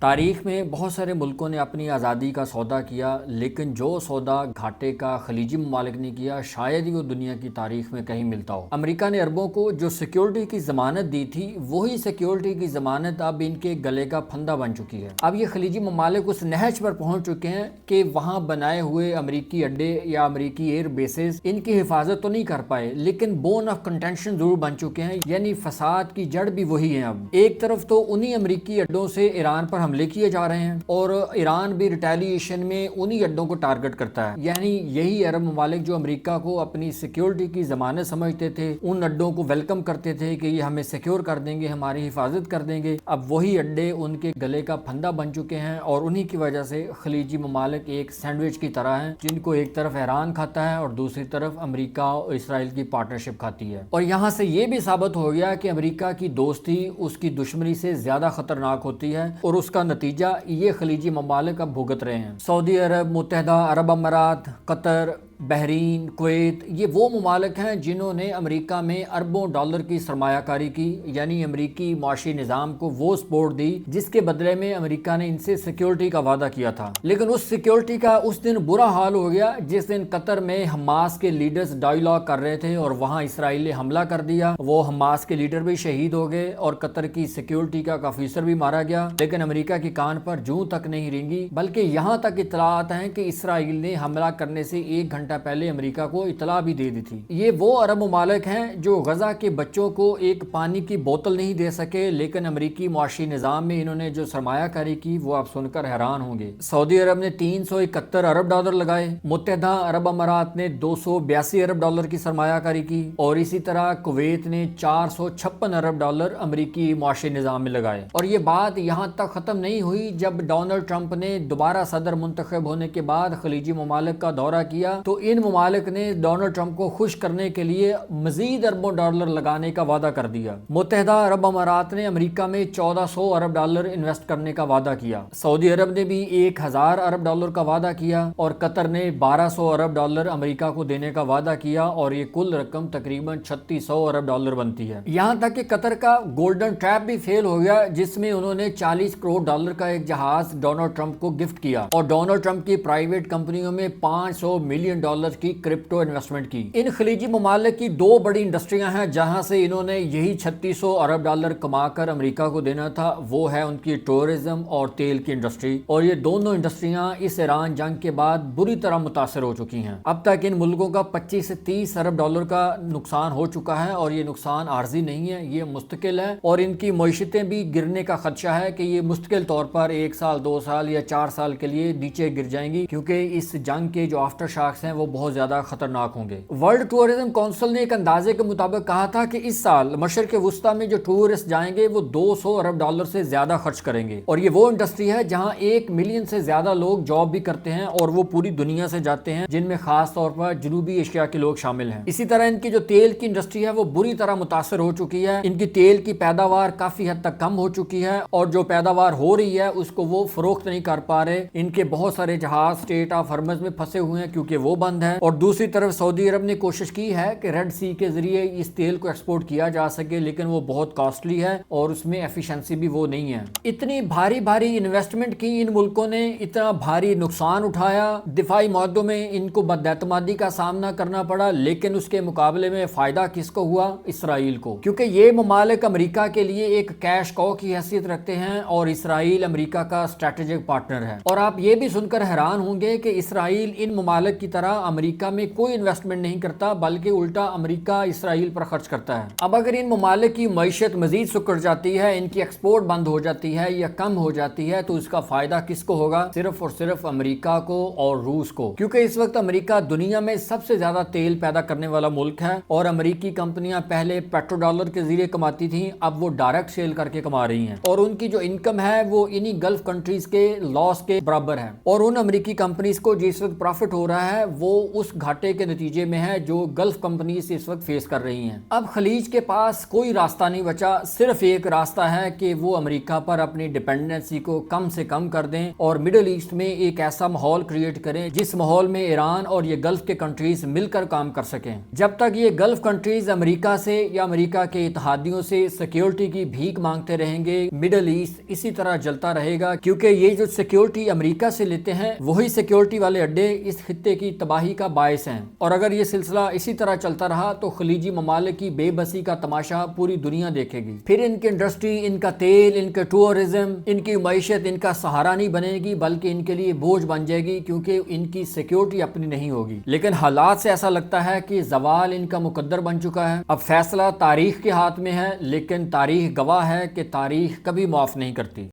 تاریخ میں بہت سارے ملکوں نے اپنی آزادی کا سودا کیا، لیکن جو سودا گھاٹے کا خلیجی ممالک نے کیا شاید ہی وہ دنیا کی تاریخ میں کہیں ملتا ہو۔ امریکہ نے عربوں کو جو سیکیورٹی کی ضمانت دی تھی، وہی سیکیورٹی کی ضمانت اب ان کے گلے کا پھندا بن چکی ہے۔ اب یہ خلیجی ممالک اس نہج پر پہنچ چکے ہیں کہ وہاں بنائے ہوئے امریکی اڈے یا امریکی ایئر بیسز ان کی حفاظت تو نہیں کر پائے، لیکن بون آف کنٹینشن ضرور بن چکے ہیں، یعنی فساد کی جڑ بھی وہی ہیں۔ اب ایک طرف تو انہی امریکی اڈوں سے ایران پر حملے کیے جا رہے ہیں اور ایران بھی ریٹیلیشن میں انہی اڈوں کو ٹارگٹ کرتا ہے، یعنی یہی عرب ممالک جو امریکہ کو اپنی سیکیورٹی کی ضمانت سمجھتے تھے، ان اڈوں کو ویلکم کرتے تھے کہ یہ ہمیں سیکیور کر دیں گے، ہماری حفاظت کر دیں گے، اب وہی اڈے ان کے گلے کا پھندا بن چکے ہیں اور انہی کی وجہ سے خلیجی ممالک ایک سینڈوچ کی طرح ہیں، جن کو ایک طرف ایران کھاتا ہے اور دوسری طرف امریکہ اور اسرائیل کی پارٹنرشپ کھاتی ہے۔ اور یہاں سے یہ بھی ثابت ہو گیا کہ امریکہ کی دوستی اس کی دشمنی سے زیادہ خطرناک ہوتی ہے اور اس کا نتیجہ یہ خلیجی ممالک اب بھگت رہے ہیں۔ سعودی عرب، متحدہ عرب امارات، قطر، بحرین، کویت، یہ وہ ممالک ہیں جنہوں نے امریکہ میں اربوں ڈالر کی سرمایہ کاری کی، یعنی امریکی معاشی نظام کو وہ سپورٹ دی جس کے بدلے میں امریکہ نے ان سے سیکیورٹی کا وعدہ کیا تھا۔ لیکن اس سیکیورٹی کا اس دن برا حال ہو گیا جس دن قطر میں حماس کے لیڈرز ڈائیلاگ کر رہے تھے اور وہاں اسرائیل نے حملہ کر دیا، وہ حماس کے لیڈر بھی شہید ہو گئے اور قطر کی سیکیورٹی کا آفیسر بھی مارا گیا، لیکن امریکہ کی کان پر جوں تک نہیں رینگی، بلکہ یہاں تک اطلاعات ہیں کہ اسرائیل نے حملہ کرنے سے 1 گھنٹہ پہلے امریکہ کو اطلاع بھی دے دی تھی۔ یہ وہ عرب ممالک ہیں جو غزہ کے بچوں کو ایک پانی کی بوتل نہیں دے سکے، لیکن امریکی معاشی نظام میں انہوں نے جو سرمایہ کاری کی وہ آپ سن کر حیران ہوں گے۔ سعودی عرب نے 371 ارب ڈالر لگائے، متحدہ عرب امارات نے 282 ارب ڈالر کی سرمایہ کاری کی اور اسی طرح کویت نے 456 ارب ڈالر امریکی معاشی نظام میں لگائے۔ اور یہ بات یہاں تک ختم نہیں ہوئی، جب ڈونلڈ ٹرمپ نے دوبارہ صدر منتخب ہونے کے بعد خلیجی ممالک کا دورہ کیا تو ان ممالک نے ڈونلڈ ٹرمپ کو خوش کرنے کے لیے مزید اربوں ڈالر لگانے کا وعدہ کر دیا۔ متحدہ عرب امارات نے امریکہ میں 1400 ارب ڈالر انویسٹ کرنے کا وعدہ کیا، سعودی عرب نے بھی 1000 ارب ڈالر کا وعدہ کیا اور قطر نے 1200 ارب ڈالر امریکہ کو دینے کا وعدہ کیا اور یہ کل رقم تقریباً 3600 ارب ڈالر بنتی ہے۔ یہاں تک کہ قطر کا گولڈن ٹریپ بھی فیل ہو گیا جس میں انہوں نے 40 کروڑ ڈالر کا ایک جہاز ڈونلڈ ٹرمپ کو گفٹ کیا اور ڈونلڈ ٹرمپ کی پرائیویٹ کمپنیوں میں 500 ملین ڈالر کی کرپٹو انویسٹمنٹ کی۔ ان خلیجی ممالک کی 2 بڑی انڈسٹریاں ہیں جہاں سے انہوں نے یہی 3600 ارب ڈالر کما کر امریکہ کو دینا تھا، وہ ہے ان کی ٹورزم اور تیل کی انڈسٹری، اور یہ دونوں انڈسٹریاں اس ایران جنگ کے بعد بری طرح متاثر ہو چکی ہیں۔ اب تک ان ملکوں کا 25 سے 30 ارب ڈالر کا نقصان ہو چکا ہے اور یہ نقصان عارضی نہیں ہے، یہ مستقل ہے اور ان کی معیشتیں بھی گرنے کا خدشہ ہے کہ یہ مستقل طور پر 1 سال 2 سال یا 4 سال کے لیے نیچے گر جائیں گی، کیونکہ اس جنگ کے جو آفٹر شاکس ہیں وہ بہت زیادہ خطرناک ہوں گے۔ ورلڈ ٹورزم کونسل نے ایک اندازے کے مطابق کہا تھا کہ اس سال مشرق وسطیٰ میں جو ٹورسٹ جائیں گے وہ 200 ارب ڈالر سے زیادہ خرچ کریں گے، اور یہ وہ انڈسٹری ہے جہاں 1 ملین سے زیادہ لوگ جاب بھی کرتے ہیں اور وہ پوری دنیا سے جاتے ہیں، جن میں خاص طور پر جنوبی ایشیا کے لوگ شامل ہیں۔ اسی طرح ان کی جو تیل کی انڈسٹری ہے وہ بری طرح متاثر ہو چکی ہے، ان کی تیل کی پیداوار کافی حد تک کم ہو چکی ہے اور جو پیداوار ہو رہی ہے اس کو وہ فروخت نہیں کر پا رہے، ان کے بہت سارے جہاز اسٹریٹ آف ہرمز میں پھنسے ہوئے ہیں کیونکہ وہ بند ہے، اور دوسری طرف سعودی عرب نے کوشش کی ہے کہ ریڈ سی کے ذریعے اس تیل کو ایکسپورٹ کیا جا سکے، لیکن وہ بہت کاسٹلی ہے اور اس میں ایفیشنسی بھی وہ نہیں ہے۔ اتنی بھاری انویسٹمنٹ کی ان ملکوں نے، اتنا بھاری نقصان اٹھایا، دفاعی معاہدوں میں ان کو بد اعتمادی کا سامنا کرنا پڑا، لیکن اس کے مقابلے میں فائدہ کس کو ہوا؟ اسرائیل کو، کیونکہ یہ ممالک امریکہ کے لیے ایک کیش کو کی حیثیت رکھتے ہیں اور اسرائیل امریکہ کا اسٹریٹجک پارٹنر ہے۔ اور آپ یہ بھی سن کر حیران ہوں گے کہ اسرائیل ان ممالک کی طرح امریکہ میں کوئی انویسٹمنٹ نہیں کرتا، بلکہ الٹا امریکہ اسرائیل پر خرچ کرتا ہے۔ اب اگر ان ممالک کی معیشت مزید سکڑ جاتی ہے، ان کی ایکسپورٹ بند ہو جاتی ہے یا کم ہو جاتی ہے، تو اس کا فائدہ کس کو ہوگا؟ صرف اور صرف امریکہ کو اور روس کو، کیونکہ اس وقت امریکہ دنیا میں سب سے زیادہ تیل پیدا کرنے والا ملک ہے اور امریکی کمپنیاں پہلے پیٹرو ڈالر کے ذریعے کماتی تھیں، اب وہ ڈائریکٹ سیل کر کے کما رہی ہیں اور ان کی جو انکم ہے وہ انہی گلف کنٹریز کے لاس کے برابر ہے، اور ان امریکی کمپنیز کو جس وقت پروفٹ ہو رہا ہے وہ اس گھاٹے کے نتیجے میں ہے جو گلف کمپنیز اس وقت فیس کر رہی ہیں۔ اب خلیج کے پاس کوئی راستہ نہیں بچا، صرف ایک راستہ ہے کہ وہ امریکہ پر اپنی ڈیپینڈنسی کو کم سے کم کر دیں اور مڈل ایسٹ میں ایک ایسا ماحول کریٹ کریں جس ماحول میں ایران اور یہ گلف کے کنٹریز مل کر کام کر سکیں۔ جب تک یہ گلف کنٹریز امریکہ سے یا امریکہ کے اتحادیوں سے سیکیورٹی کی بھیک مانگتے رہیں گے، مڈل ایسٹ اسی طرح جلتا رہے گا، کیونکہ یہ جو سیکیورٹی امریکہ سے لیتے ہیں وہی سیکیورٹی والے اڈے اس خطے کی تباہی کا باعث ہیں، اور اگر یہ سلسلہ اسی طرح چلتا رہا تو خلیجی ممالک کی بے بسی کا تماشا پوری دنیا دیکھے گی۔ پھر ان کی انڈسٹری، ان کا تیل، ان کا ٹورزم، ان کی معیشت ان کا سہارا نہیں بنے گی بلکہ ان کے لیے بوجھ بن جائے گی، کیونکہ ان کی سیکیورٹی اپنی نہیں ہوگی۔ لیکن حالات سے ایسا لگتا ہے کہ زوال ان کا مقدر بن چکا ہے۔ اب فیصلہ تاریخ کے ہاتھ میں ہے، لیکن تاریخ گواہ ہے کہ تاریخ کبھی معاف نہیں کرتی۔